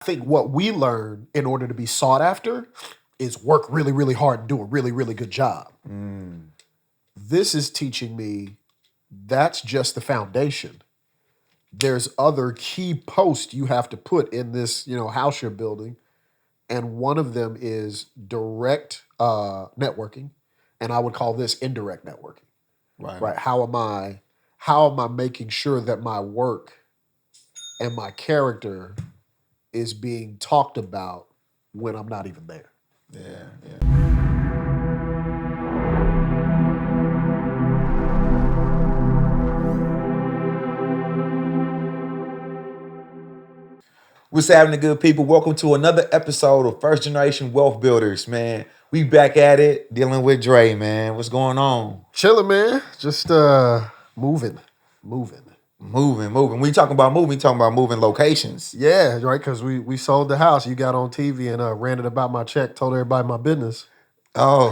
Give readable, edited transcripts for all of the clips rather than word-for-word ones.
I think what we learn in order to be sought after is work really, really hard and do a really, really good job. This is teaching me that's just the foundation. There's other key posts you have to put in this, house you're building, and one of them is direct networking, and I would call this indirect networking. Right. Right? How am I making sure that my work and my character is being talked about when I'm not even there? Yeah. What's happening, good people? Welcome to another episode of First Generation Wealth Builders, man. We back at it, dealing with Dre, man. What's going on? Chilling, man. Just moving. Moving. When you talking about moving locations. Yeah, right. Because we sold the house. You got on TV and ranted about my check. Told everybody my business. Oh,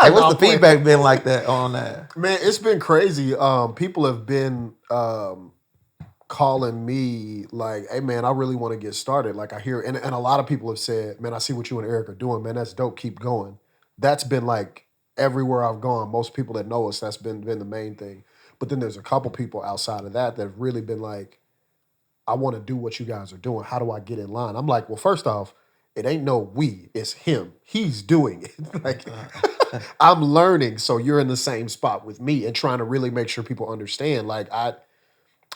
hey, what's No, the I'm playing. feedback been like that on that? Man, it's been crazy. People have been calling me like, "Hey, man, I really want to get started." Like I hear, and a lot of people have said, "Man, I see what you and Eric are doing. Man, that's dope. Keep going." That's been like everywhere I've gone. Most people that know us, that's been the main thing. But then there's a couple people outside of that that have really been like, "I want to do what you guys are doing. How do I get in line?" I'm like, "Well, first off, it ain't no we, it's him. He's doing it." Like I'm learning, so you're in the same spot with me and trying to really make sure people understand. Like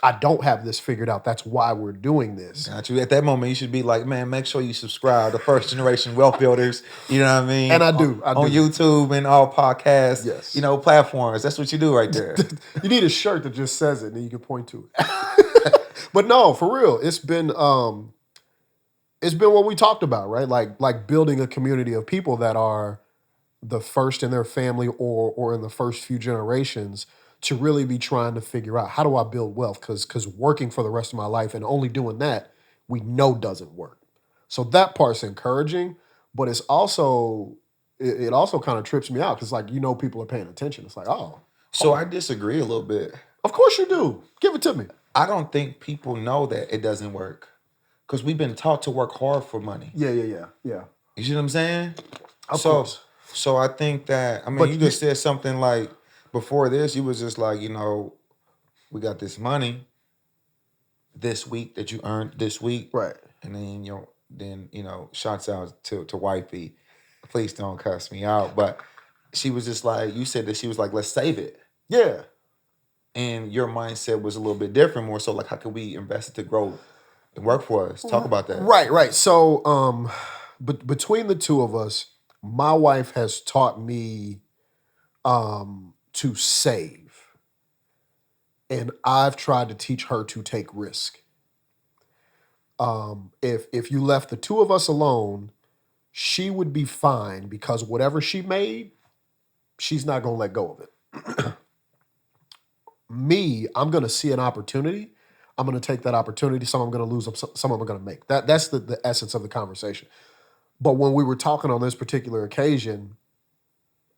I don't have this figured out. That's why we're doing this. Got you. At that moment, you should be like, man, make sure you subscribe to First Generation Wealth Builders. You know what I mean? And I do. On YouTube and all podcasts, Yes. Platforms. That's what you do right there. You need a shirt that just says it and then you can point to it. But no, for real, it's been what we talked about, right? Like building a community of people that are the first in their family or in the first few generations to really be trying to figure out how do I build wealth? Because working for the rest of my life and only doing that, we know doesn't work. So that part's encouraging, but it's also it also kind of trips me out because like people are paying attention. It's like, oh, So I disagree a little bit. of course you do. Give it to me. I don't think people know that it doesn't work because we've been taught to work hard for money. Yeah. You see what I'm saying? Of course. So I think that, But you just said something like before this, you was just like, we got this money this week that you earned this week. Right. And then, shouts out to wifey. Please don't cuss me out. But she was just like, you said that she was like, let's save it. Yeah. And your mindset was a little bit different, more so like, how can we invest it to grow and work for us? Talk about that. Right. So, but between the two of us, my wife has taught me to save, and I've tried to teach her to take risk. If you left the two of us alone, she would be fine because whatever she made, she's not gonna let go of it. Me, I'm gonna see an opportunity. I'm gonna take that opportunity. Some I'm gonna lose, some I'm gonna make. That's the essence of the conversation. But when we were talking on this particular occasion,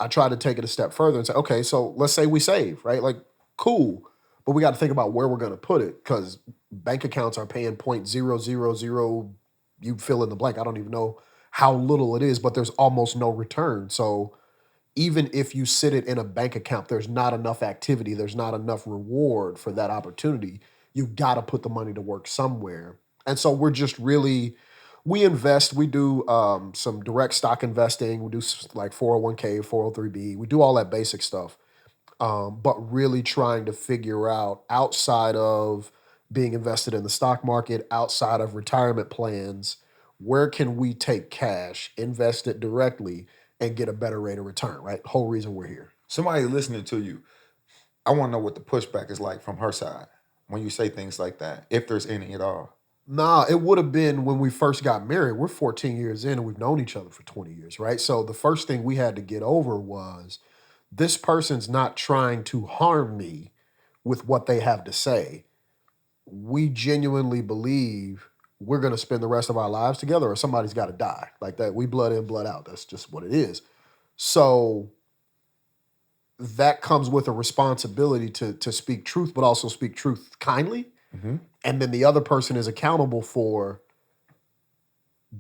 I tried to take it a step further and say, okay, so let's say we save, right? Like, cool. But we got to think about where we're going to put it because bank accounts are paying 0.000, you fill in the blank. I don't even know how little it is, but there's almost no return. So even if you sit it in a bank account, there's not enough activity, there's not enough reward for that opportunity. You got to put the money to work somewhere. And so we're just really, we invest, we do some direct stock investing, we do like 401k, 403b, we do all that basic stuff. But really trying to figure out outside of being invested in the stock market, outside of retirement plans, where can we take cash, invest it directly, and get a better rate of return, right? Whole reason we're here. Somebody listening to you, I want to know what the pushback is like from her side when you say things like that, if there's any at all. Nah, it would have been when we first got married. We're 14 years in and we've known each other for 20 years, right? So the first thing we had to get over was this person's not trying to harm me with what they have to say. We genuinely believe we're going to spend the rest of our lives together or somebody's got to die. Like that, we blood in, blood out. That's just what it is. So that comes with a responsibility to speak truth, but also speak truth kindly. Mm-hmm. And then the other person is accountable for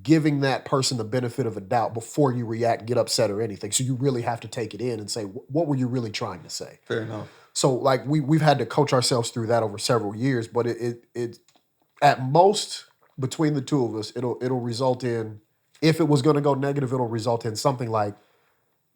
giving that person the benefit of a doubt before you react, get upset or anything. So you really have to take it in and say, what were you really trying to say? Fair enough. So like we've had to coach ourselves through that over several years, but it at most between the two of us, it'll result in, if it was going to go negative, it'll result in something like,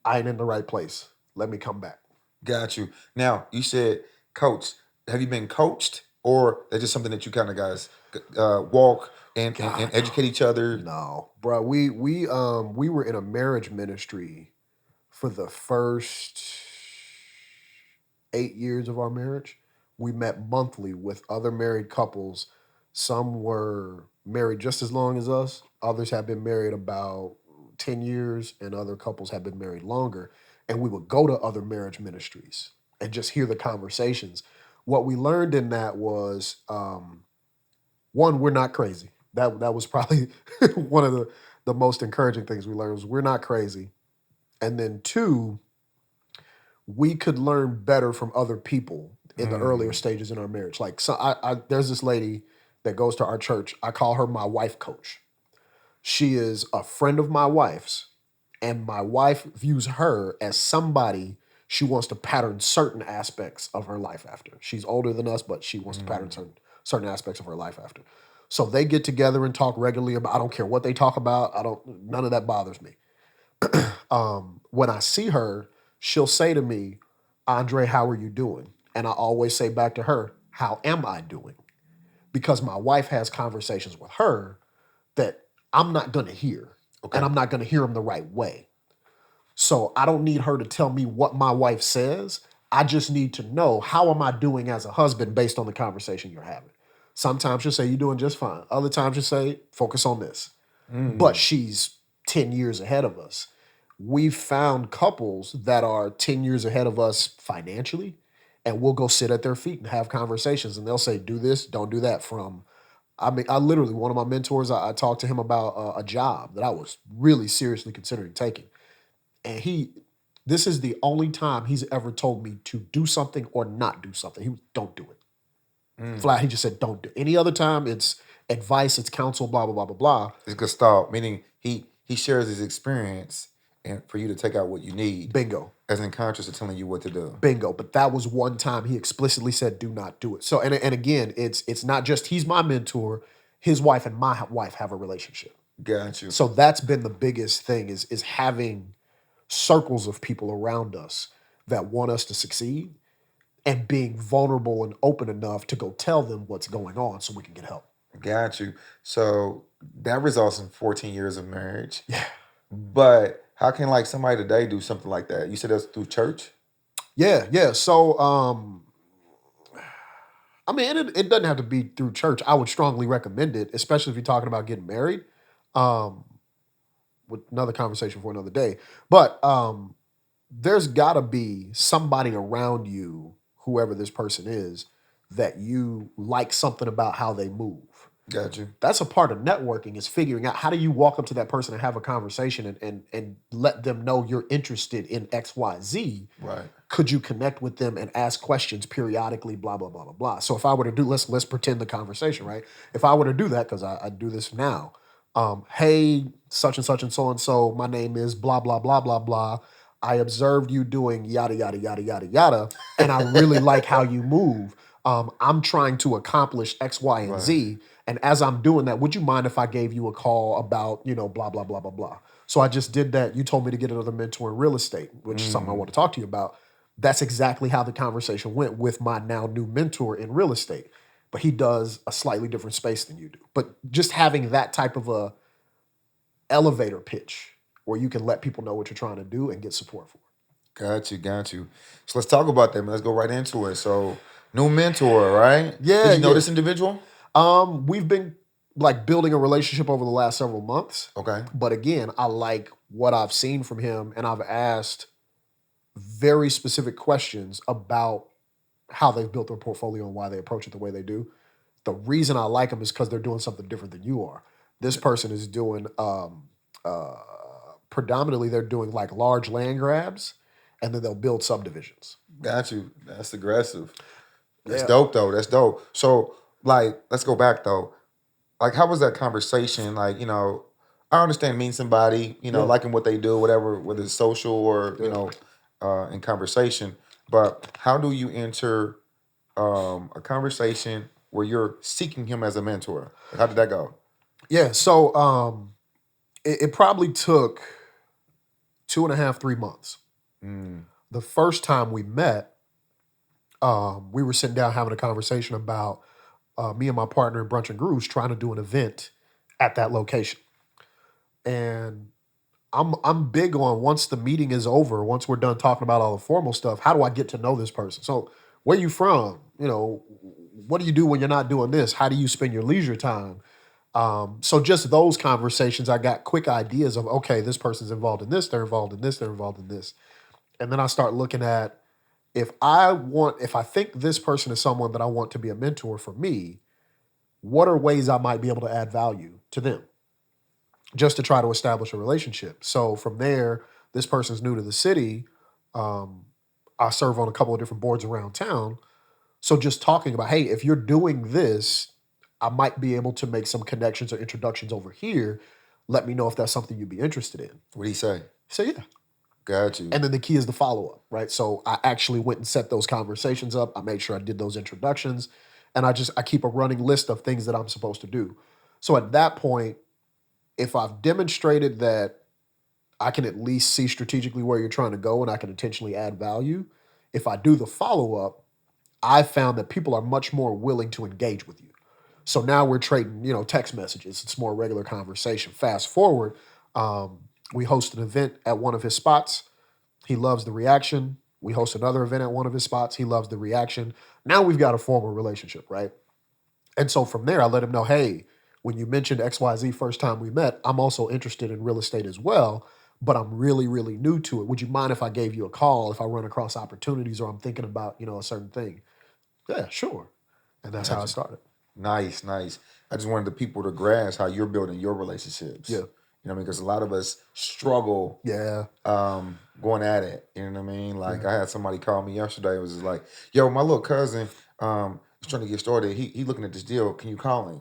I ain't in the right place. Let me come back. Got you. Now, you said coach. Have you been coached, or that's just something that you kind of guys walk and educate each other? No, bro. We were in a marriage ministry for the first 8 years of our marriage. We met monthly with other married couples. Some were married just as long as us. Others have been married about 10 years, and other couples have been married longer. And we would go to other marriage ministries and just hear the conversations. What we learned in that was, one, we're not crazy. That was probably one of the most encouraging things we learned was we're not crazy. And then two, we could learn better from other people in the earlier stages in our marriage. Like, so there's this lady that goes to our church. I call her my wife coach. She is a friend of my wife's, and my wife views her as somebody she wants to pattern certain aspects of her life after. She's older than us, but she wants to pattern certain aspects of her life after. So they get together and talk regularly about, I don't care what they talk about. None of that bothers me. When I see her, she'll say to me, Andre, how are you doing? And I always say back to her, how am I doing? Because my wife has conversations with her that I'm not going to hear. Okay. And I'm not going to hear them the right way. So I don't need her to tell me what my wife says. I just need to know, how am I doing as a husband based on the conversation you're having? Sometimes she'll say, you're doing just fine. Other times she'll say, focus on this. But she's 10 years ahead of us. We've found couples that are 10 years ahead of us financially, and we'll go sit at their feet and have conversations, and they'll say, do this, don't do that. I literally, one of my mentors, I talked to him about a job that I was really seriously considering taking. And this is the only time he's ever told me to do something or not do something. Don't do it. Flat, he just said, don't do it. Any other time, it's advice, it's counsel, blah, blah, blah, blah, blah. It's Gestalt, meaning he shares his experience and for you to take out what you need. Bingo. As in contrast to telling you what to do. Bingo. But that was one time he explicitly said, do not do it. So, and again, it's not just he's my mentor, his wife and my wife have a relationship. Got you. So that's been the biggest thing is having circles of people around us that want us to succeed and being vulnerable and open enough to go tell them what's going on so we can get help. Got you. So that results in 14 years of marriage. Yeah. But how can like somebody today do something like that? You said that's through church? Yeah. So, I mean, it doesn't have to be through church. I would strongly recommend it, especially if you're talking about getting married. With another conversation for another day. But there's got to be somebody around you, whoever this person is, that you like something about how they move. Got you. That's a part of networking, is figuring out how do you walk up to that person and have a conversation and let them know you're interested in X, Y, Z. Right. Could you connect with them and ask questions periodically, blah, blah, blah, blah, blah. So if I were to do, let's pretend the conversation, right? If I were to do that, because I do this now, hey, such and so, my name is blah, blah, blah, blah, blah. I observed you doing yada, yada, yada, yada, yada, and I really like how you move. I'm trying to accomplish X, Y, and Z. And as I'm doing that, would you mind if I gave you a call about, blah, blah, blah, blah, blah. So I just did that. You told me to get another mentor in real estate, which is something I want to talk to you about. That's exactly how the conversation went with my now new mentor in real estate. But he does a slightly different space than you do. But just having that type of a elevator pitch where you can let people know what you're trying to do and get support for it. Got you. So let's talk about that, man. Let's go right into it. So, new mentor, right? Yeah. Did you know this individual? We've been like building a relationship over the last several months. Okay. But again, I like what I've seen from him, and I've asked very specific questions about how they've built their portfolio and why they approach it the way they do. The reason I like them is because they're doing something different than you are. This person is doing predominantly they're doing like large land grabs, and then they'll build subdivisions. Got you. That's aggressive. That's Yeah. dope though. That's dope. So like, let's go back though. Like, how was that conversation? Like, I understand meeting somebody, Yeah. liking what they do, whatever, whether it's social or, in conversation. But how do you enter a conversation where you're seeking him as a mentor? Like, how did that go? Yeah. So it probably took 2.5, 3 months. Mm, The first time we met, we were sitting down having a conversation about me and my partner in Brunch and Grooves trying to do an event at that location. And I'm big on, once the meeting is over, once we're done talking about all the formal stuff, how do I get to know this person? So where you from? What do you do when you're not doing this? How do you spend your leisure time? So just those conversations, I got quick ideas of, okay, this person's involved in this, they're involved in this, they're involved in this. And then I start looking at, if I think this person is someone that I want to be a mentor for me, what are ways I might be able to add value to them just to try to establish a relationship? So from there, this person's new to the city. Um, I serve on a couple of different boards around town. So just talking about, hey, if you're doing this, I might be able to make some connections or introductions over here. Let me know if that's something you'd be interested in. what do you say? So yeah. Got you. And then the key is the follow up, right? So I actually went and set those conversations up. I made sure I did those introductions, and I keep a running list of things that I'm supposed to do. So at that point, if I've demonstrated that I can at least see strategically where you're trying to go and I can intentionally add value, if I do the follow up, I found that people are much more willing to engage with you. So now we're trading, text messages. It's more regular conversation. Fast forward, we host an event at one of his spots. He loves the reaction. We host another event at one of his spots. He loves the reaction. Now we've got a formal relationship, right? And so from there, I let him know, hey, when you mentioned XYZ first time we met, I'm also interested in real estate as well, but I'm really, really new to it. Would you mind if I gave you a call if I run across opportunities or I'm thinking about, a certain thing? Yeah, sure. And that's how Got I you. started. Nice, nice. I just wanted the people to grasp how you're building your relationships. Yeah. You know what I mean? Because a lot of us struggle Yeah. going at it. You know what I mean? Like, Yeah. I had somebody call me yesterday. It was just like, yo, my little cousin is trying to get started. He looking at this deal. Can you call him?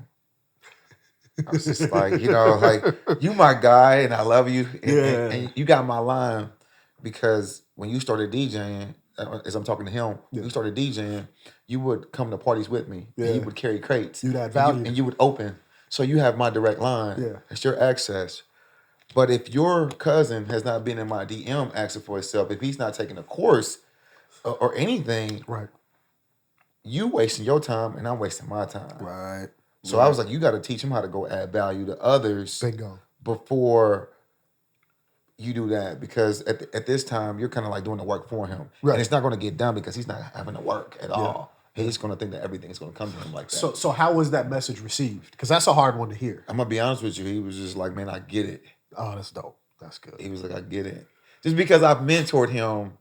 I was just like, like, you my guy and I love you. Yeah. And you got my line because when you started DJing, as I'm talking to him, when Yeah. you started DJing, you would come to parties with me and Yeah. you would carry crates. You'd add and value. and you would open. So you have my direct line. Yeah. It's your access. But if your cousin has not been in my DM asking for himself, if he's not taking a course or anything, Right. you wasting your time and I'm wasting my time. Right. So I was like, you got to teach him how to go add value to others Bingo. before you do that, because at this time you're kind of like doing the work for him, Right. and it's not going to get done because he's not having to work at all. Yeah. He's going to think that everything is going to come to him like that. So how was that message received? Because that's a hard one to hear. I'm gonna be honest with you. He was just like, man, I get it. Oh, that's dope. That's good. He was like, I get it, just because I've mentored him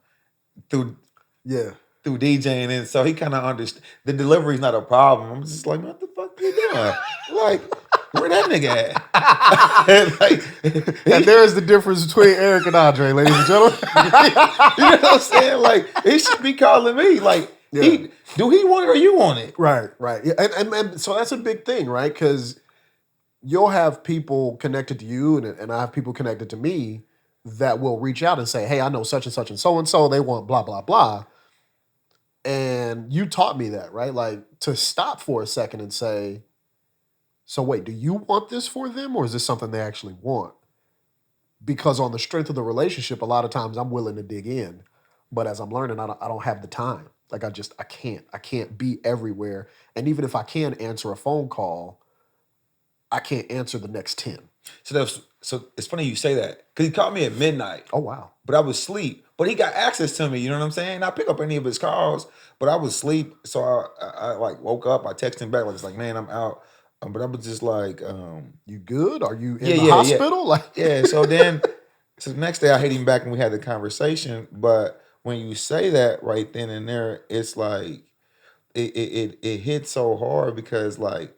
through Yeah. through DJing, and so he kind of understood. The delivery's not a problem. I'm just like, what the fuck you doing? Like, where that nigga at? Like, And there is the difference between Eric and Andre, ladies and gentlemen. you know what I'm saying? Like, he should be calling me. Like, Yeah. do he want it or you want it? Right, right. Yeah, and so that's a big thing, right? Because you'll have people connected to you, and I have people connected to me that will reach out and say, hey, I know such and such and so, they want blah, blah, blah. And you taught me that, right? Like, to stop for a second and say, so wait, do you want this for them, or is this something they actually want? Because on the strength of the relationship, a lot of times I'm willing to dig in, but as I'm learning, I don't have the time. Like, I can't be everywhere. And even if I can answer a phone call, I can't answer the next 10. So it's funny you say that, because he called me at midnight, Oh, wow. but I was asleep. But he got access to me. You know what I'm saying? I pick up any of his calls, but I was asleep. So I like woke up. I texted him back. Like, it's like, man, I'm out. But I was just like, You good? Are you in Yeah, the yeah, yeah. hospital? Like, yeah. So then, so the next day I hit him back and we had the conversation. But when you say that right then and there, it's like it hit so hard, because like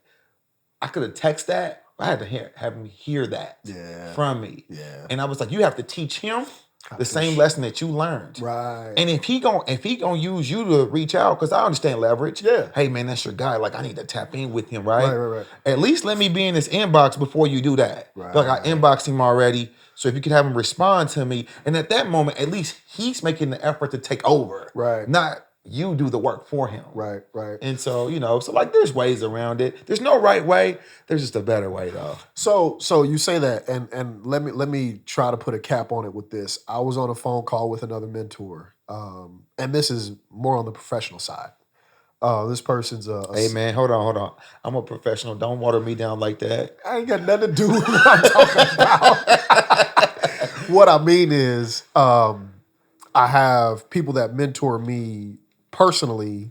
I could have texted that. I had to have him hear that Yeah. from me. Yeah. And I was like, you have to teach him the same lesson that you learned. Right. And if he gonna use you to reach out, because I understand leverage. Yeah. Hey man, that's your guy. Like I need to tap in with him, right? Right. At least let me be in his inbox before you do that. Right. Like I inboxed him already. So if you could have him respond to me, and at that moment, at least he's making the effort to take over. Right. Not you do the work for him. Right. And so, so like there's ways around it. There's no right way. There's just a better way though. So you say that, and let me try to put a cap on it with this. I was on a phone call with another mentor, and this is more on the professional side. This person's Hey man, hold on. I'm a professional. Don't water me down like that. I ain't got nothing to do with what I'm talking about. What I mean is, I have people that mentor me personally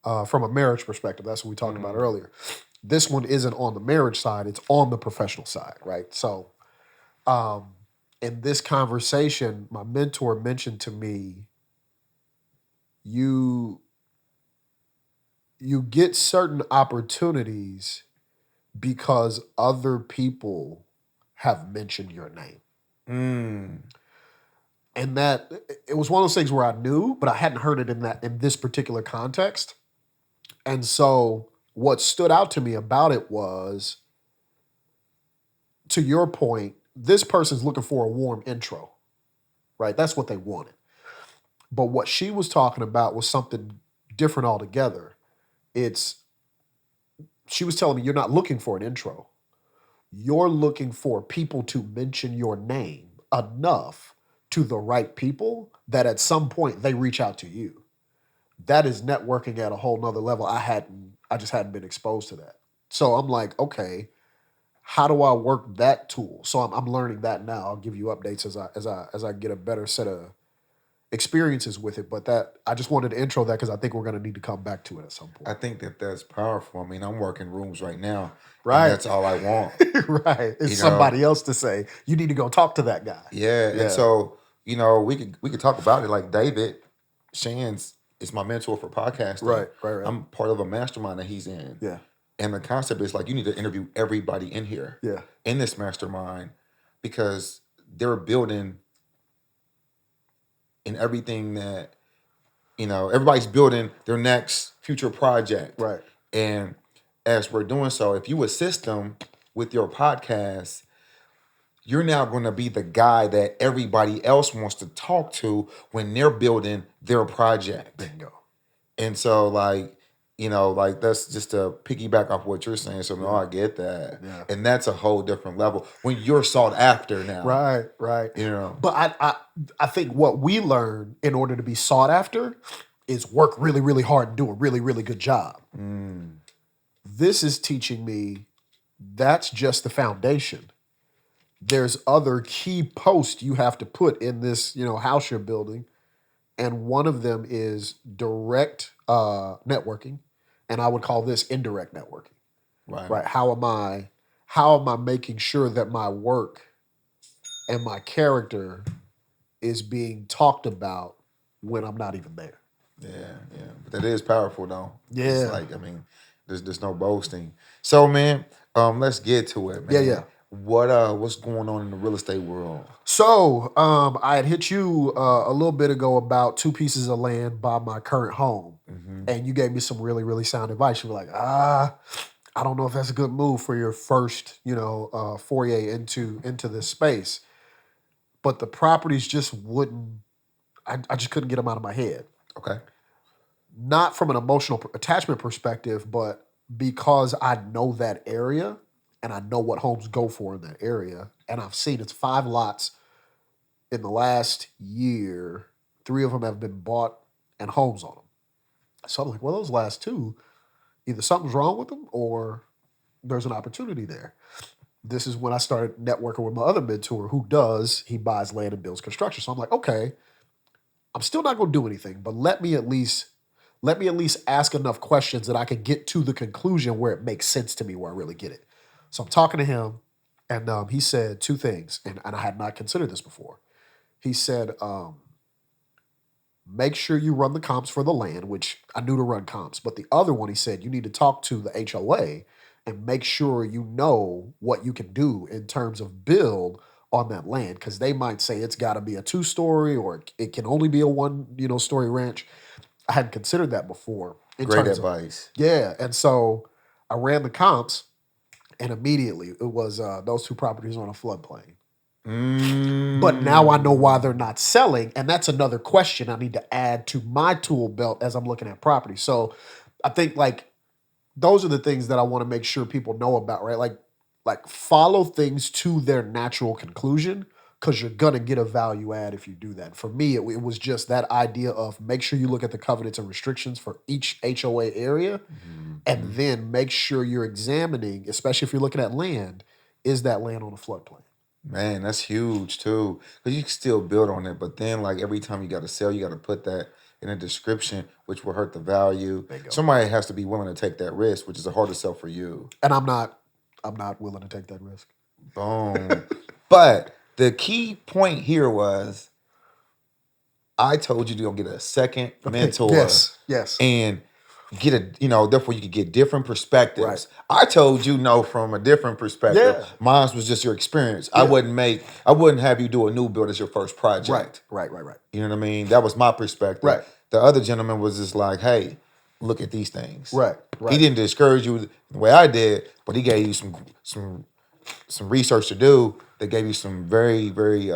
from a marriage perspective. That's what we talked about earlier. This one isn't on the marriage side, it's on the professional side, right? So in this conversation, my mentor mentioned to me, you get certain opportunities because other people have mentioned your name. And that it was one of those things where I knew, but I hadn't heard it in this particular context. And so what stood out to me about it was, to your point, this person's looking for a warm intro, right? That's what they wanted. But what she was talking about was something different altogether. She was telling me, you're not looking for an intro. You're looking for people to mention your name enough to the right people that at some point they reach out to you. That is networking at a whole nother level. I just hadn't been exposed to that. So I'm like, okay, how do I work that tool? So I'm learning that now. I'll give you updates as I get a better set of experiences with it. But that I just wanted to intro that because I think we're going to need to come back to it at some point. I think that's powerful. I mean, I'm working rooms right now. Right. And that's all I want. Right. It's somebody else to say, you need to go talk to that guy. Yeah. And so, we could talk about it. Like David Shands is my mentor for podcasting. Right. I'm part of a mastermind that he's in. Yeah. And the concept is like you need to interview everybody in here. Yeah. In this mastermind, because they're building in everything that, everybody's building their next future project. Right. And as we're doing so, if you assist them with your podcast, you're now going to be the guy that everybody else wants to talk to when they're building their project. Bingo. And so, like that's just to piggyback off what you're saying. So, I get that. Yeah. And that's a whole different level when you're sought after now. Right. But I think what we learn in order to be sought after is work really, really hard and do a really, really good job. This is teaching me that's just the foundation. There's other key posts you have to put in this, house you're building. And one of them is direct networking. And I would call this indirect networking. Right. How am I making sure that my work and my character is being talked about when I'm not even there? Yeah. But that is powerful though. Yeah. It's there's no boasting. So man, let's get to it, man. Yeah. What's going on in the real estate world? So I had hit you a little bit ago about 2 pieces of land by my current home. And you gave me some really, really sound advice. You were like, I don't know if that's a good move for your first, foray into this space. But the properties just wouldn't, I just couldn't get them out of my head. Okay. Not from an emotional attachment perspective, but because I know that area and I know what homes go for in that area. And I've seen it's 5 lots in the last year. 3 of them have been bought and homes on them. So I'm like, well, those last 2, either something's wrong with them or there's an opportunity there. This is when I started networking with my other mentor he buys land and builds construction. So I'm like, okay, I'm still not going to do anything, but let me at least ask enough questions that I can get to the conclusion where it makes sense to me, where I really get it. So I'm talking to him, and he said 2 things, and I had not considered this before. He said, make sure you run the comps for the land, which I knew to run comps. But the other one, he said, you need to talk to the HOA and make sure you know what you can do in terms of build on that land, because they might say it's got to be a 2-story or it can only be a 1 story ranch. I hadn't considered that before in Great terms of advice. yeah, and so I ran the comps, and immediately it was those 2 properties on a floodplain. But now I know why they're not selling, and that's another question I need to add to my tool belt as I'm looking at property. So I think like those are the things that I want to make sure people know about, right? Like follow things to their natural conclusion, because you're gonna get a value add if you do that. For me, it was just that idea of make sure you look at the covenants and restrictions for each HOA area, and then make sure you're examining, especially if you're looking at land, is that land on a floodplain? Man, that's huge too. Because you can still build on it, but then like every time you got to sell, you got to put that in a description, which will hurt the value. Bingo. Somebody has to be willing to take that risk, which is a harder sell for you. And I'm not willing to take that risk. Boom. But the key point here was I told you to go get a second mentor. Yes. And get therefore you could get different perspectives. Right. I told you no from a different perspective. Yeah. Mine was just your experience. Yeah. I wouldn't have you do a new build as your first project. Right. You know what I mean? That was my perspective. Right. The other gentleman was just like, hey, look at these things. Right. He didn't discourage you the way I did, but he gave you some research to do that gave you some very, very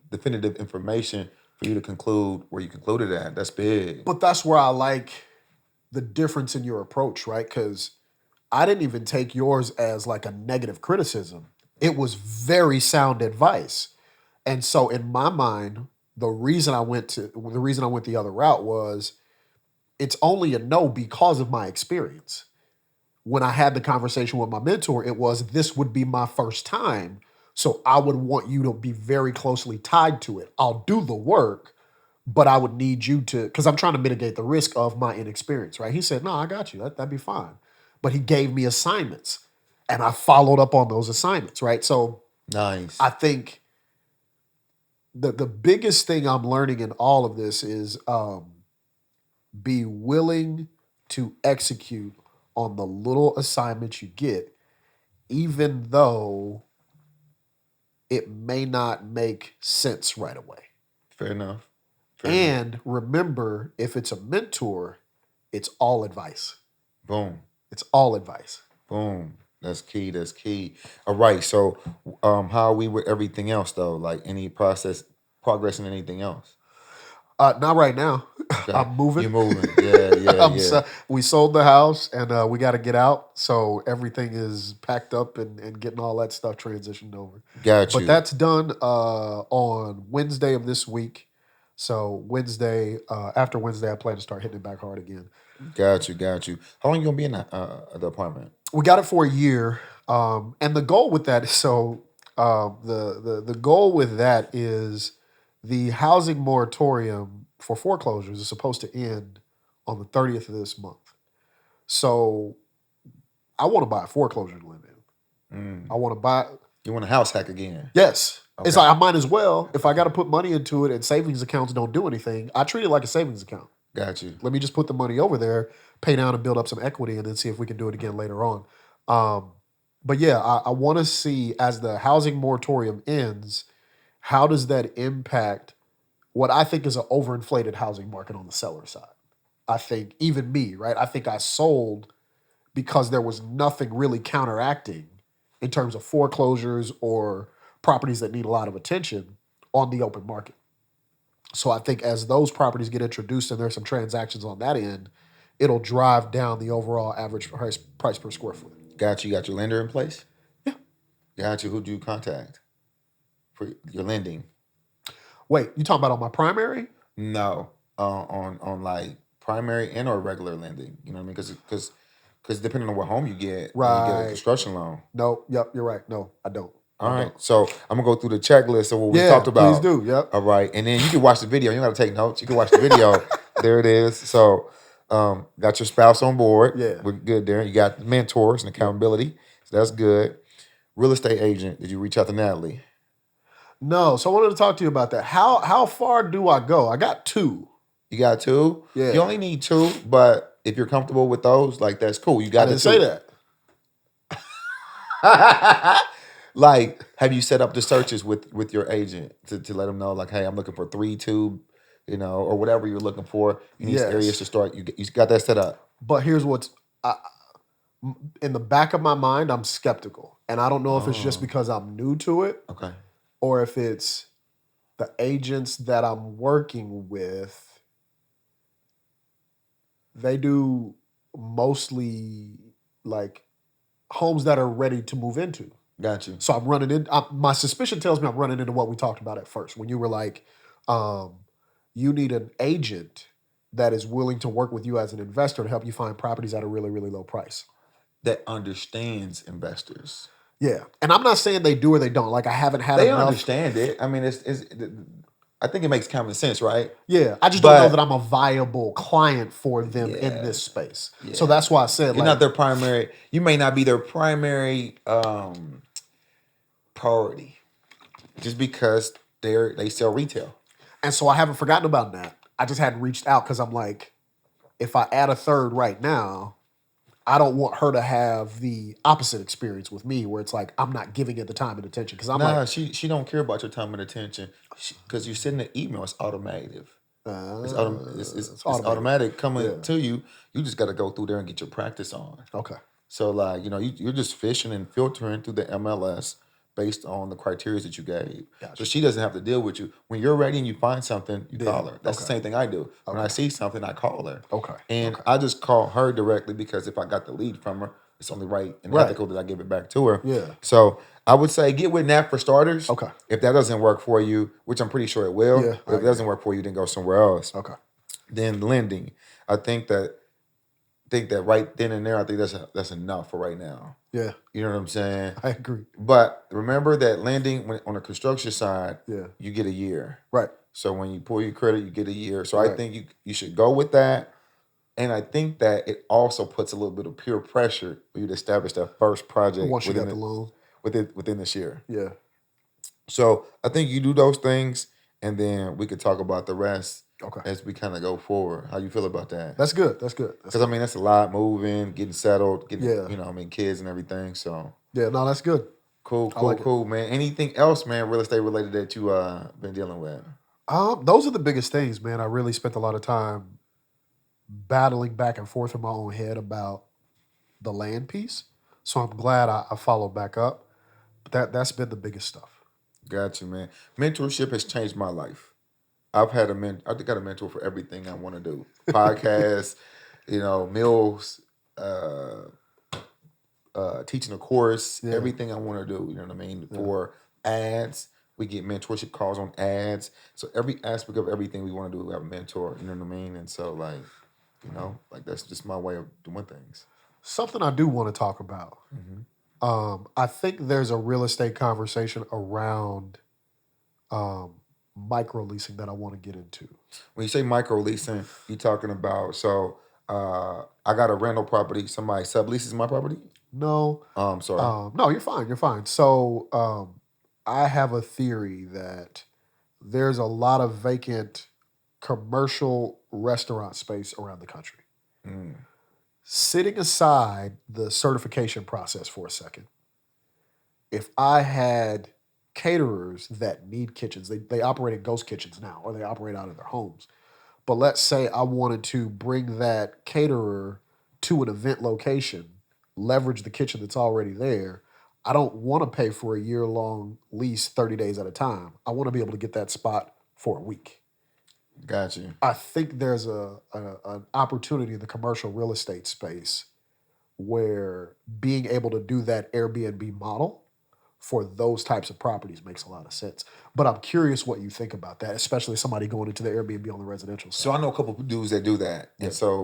definitive information for you to conclude where you concluded at. That's big. But that's where I like the difference in your approach, right? Because I didn't even take yours as like a negative criticism. It was very sound advice. And so in my mind, the reason I went the other route was it's only a no because of my experience. When I had the conversation with my mentor, it was this would be my first time. So I would want you to be very closely tied to it. I'll do the work, but I would need you to, because I'm trying to mitigate the risk of my inexperience, right? He said, no, I got you. That'd be fine. But he gave me assignments, and I followed up on those assignments, right? So Nice. I think the biggest thing I'm learning in all of this is be willing to execute on the little assignments you get, even though it may not make sense right away. Fair enough. And remember, if it's a mentor, it's all advice. Boom. It's all advice. Boom. That's key. All right. So how are we with everything else though? Like any progress in anything else? Not right now. Okay. I'm moving. You're moving. Yeah. We sold the house, and we got to get out. So everything is packed up and getting all that stuff transitioned over. Got you. But that's done on Wednesday of this week. So Wednesday, after Wednesday, I plan to start hitting it back hard again. Got you. How long you gonna be in the apartment? We got it for a year, and the goal with that is the goal with that is the housing moratorium for foreclosures is supposed to end on the 30th of this month. So I want to buy a foreclosure to live in. I want to buy. You want a house hack again? Yes. Okay. It's like I might as well. If I got to put money into it and savings accounts don't do anything, I treat it like a savings account. Got you. Let me just put the money over there, pay down and build up some equity, and then see if we can do it again later on. But yeah, I want to see as the housing moratorium ends, how does that impact what I think is an overinflated housing market on the seller side? I think even me, right? I think I sold because there was nothing really counteracting in terms of foreclosures or properties that need a lot of attention on the open market. So I think as those properties get introduced and there's some transactions on that end, it'll drive down the overall average price per square foot. Got you. Got your lender in place? Yeah. Got you. Who'd you contact for your lending? Wait, you talking about on my primary? No, on like primary and or regular lending. You know what I mean? Because depending on what home you get, you get a construction loan. No, yep, you're right. No, I don't. All right, so I'm gonna go through the checklist of what we talked about. Please do. Yep. All right, and then you can watch the video. You don't got to take notes. You can watch the video. There it is. So, got your spouse on board. Yeah, we're good there. You got mentors and accountability. So that's good. Real estate agent. Did you reach out to Natalie? No. So I wanted to talk to you about that. How far do I go? I got 2. You got 2. Yeah. You only need 2, but if you're comfortable with those, like that's cool. You got I didn't say that. Like, have you set up the searches with your agent to let them know, like, hey, I'm looking for 3 tube, or whatever you're looking for in these areas to Yes. start? You got that set up. But here's what's I, in the back of my mind, I'm skeptical. And I don't know if it's just Oh, because I'm new to it okay. or if it's the agents that I'm working with. They do mostly like homes that are ready to move into. Got you. So I'm running in. My suspicion tells me I'm running into what we talked about at first when you were like, um, you need an agent that is willing to work with you as an investor to help you find properties at a really, really low price. That understands investors. Yeah. And I'm not saying they do or they don't. Like, I haven't had They enough. understand it. I mean, it's I think it makes common sense, right? Yeah. I just don't know that But I'm a viable client for them in yeah, this space. So yeah. that's why I said, You're not like, their primary. You may not be their primary priority, just because they sell retail. and so I haven't forgotten about that. I just hadn't reached out because I'm like, if I add a third right now, I don't want her to have the opposite experience with me where it's like I'm not giving it the time and attention because I'm like, Nah, she don't care about your time and attention, because you send the email. It's automated. it's It's automated. automatic coming Yeah. to you. You just got to go through there and get your practice on. Okay. So like, you're just fishing and filtering through the MLS based on the criteria that you gave. So Gotcha. she doesn't have to deal with you. When you're ready and you find something, you Then call her. That's the okay. same thing I do. When I Okay. see something, I call her. Okay. And Okay. I just call her directly, because if I got the lead from her, it's only right and Right. ethical that I give it back to her. Yeah. So I would say get with Nat for starters. Okay. If that doesn't work for you, which I'm pretty sure it will, Yeah, but I if it agree. doesn't work for you, then go somewhere else. Okay. Then lending. I think that right then and there, I think that's enough for right now. Yeah, You know what I'm saying? I agree. But remember that lending, on the construction side, Yeah. you get a year. Right. So when you pull your credit, you get a year. So I Right. think you should go with that. And I think that it also puts a little bit of peer pressure for you to establish that first project Once you got the loan. within this year. Yeah. So I think you do those things, and then we could talk about the rest Okay. as we kind of go forward. How you feel about that? That's good. That's good. That's Because I good. mean, that's a lot, moving, getting settled, getting Yeah. kids and everything. So Yeah. No, that's good. cool, I like it. cool, man. Anything else, man, real estate related that you been dealing with? Those are the biggest things, man. I really spent a lot of time battling back and forth in my own head about the land piece. So I'm glad I followed back up. But that's been the biggest stuff. Got you, man. Mentorship has changed my life. I've had I got a mentor for everything I want to do. Podcasts, meals, uh, teaching a course, Yeah. everything I want to do. You know what I mean? Yeah. For ads, we get mentorship calls on ads. So every aspect of everything we want to do, we have a mentor. You know what I mean? And so like that's just my way of doing things. Something I do want to talk about. I think there's a real estate conversation around micro leasing that I want to get into. When you say micro leasing, you talking about, so I got a rental property. Somebody subleases my property. No, Sorry. no, you're fine. You're fine. So I have a theory that there's a lot of vacant commercial restaurant space around the country. Mm. Sitting aside the certification process for a second, if I had caterers that need kitchens, they operate in ghost kitchens now, or they operate out of their homes. But let's say I wanted to bring that caterer to an event location, leverage the kitchen that's already there. I don't want to pay for a year long lease 30 days at a time. I want to be able to get that spot for a week. Got you. I think there's an opportunity in the commercial real estate space where being able to do that Airbnb model for those types of properties makes a lot of sense. But I'm curious what you think about that, especially somebody going into the Airbnb on the residential side. So I know a couple of dudes that do that, Yeah. and so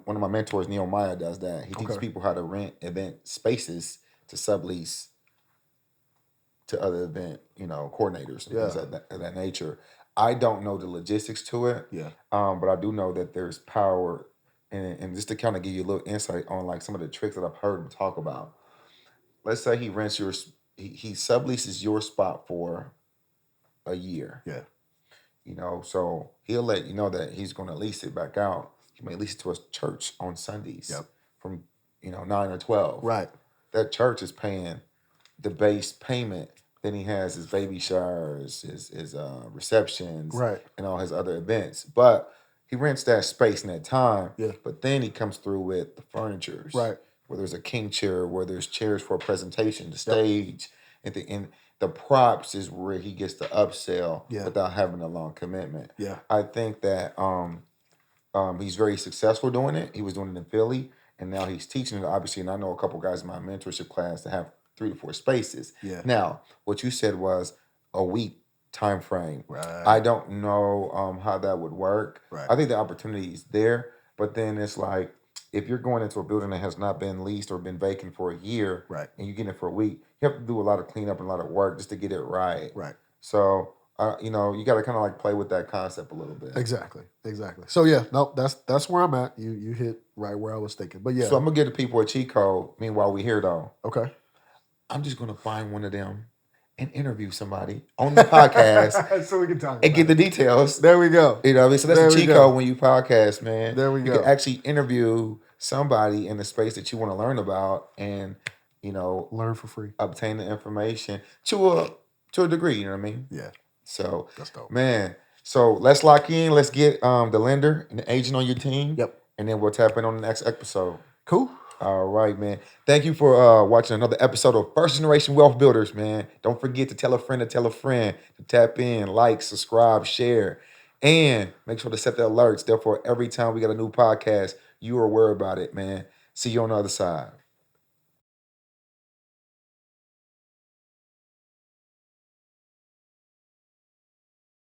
one of my mentors, Nehemiah, does that. He teaches Okay. people how to rent event spaces to sublease to other event, coordinators and things Yeah. of that nature. I don't know the logistics to it, Yeah. but I do know that there's power, and just to kind of give you a little insight on like some of the tricks that I've heard him talk about. Let's say he rents he subleases your spot for a year. Yeah. So he'll let you know that he's going to lease it back out. He may lease it to a church on Sundays Yep. from 9 or 12. Right. That church is paying the base payment. Then he has his baby showers, his receptions, Right. and all his other events. But he rents that space and that time. Yeah. But then he comes through with the furnitures, Right. where there's a king chair, where there's chairs for a presentation, the Yep. stage, and the props is where he gets to upsell Yeah. without having a long commitment. Yeah. I think that he's very successful doing it. He was doing it in Philly, and now he's teaching it, obviously. And I know a couple guys in my mentorship class that have 3 to 4 spaces. Yeah. Now, what you said was a week time frame. Right. I don't know how that would work. Right. I think the opportunity is there, but then it's like if you're going into a building that has not been leased or been vacant for a year, Right. and you get it for a week, you have to do a lot of cleanup and a lot of work just to get it right. Right. So you got to kind of like play with that concept a little bit. Exactly. So yeah, no, that's where I'm at. You hit right where I was thinking. But yeah. So I'm gonna give the people a cheat code. Meanwhile, we here though. Okay. I'm just gonna find one of them and interview somebody on the podcast so we can talk and get the details. There we go. You know what I mean? So that's There a we cheat go. code when you podcast, man. There we You go. can actually interview somebody in the space that you want to learn about and, Learn for free. obtain the information to a degree, you know what I mean? Yeah. So That's dope. man, so let's lock in. Let's get the lender and the agent on your team. Yep. And then we'll tap in on the next episode. Cool. All right, man. Thank you for watching another episode of First Generation Wealth Builders, man. Don't forget to tell a friend to tap in, like, subscribe, share, and make sure to set the alerts. Therefore, every time we got a new podcast, you are aware about it, man. See you on the other side.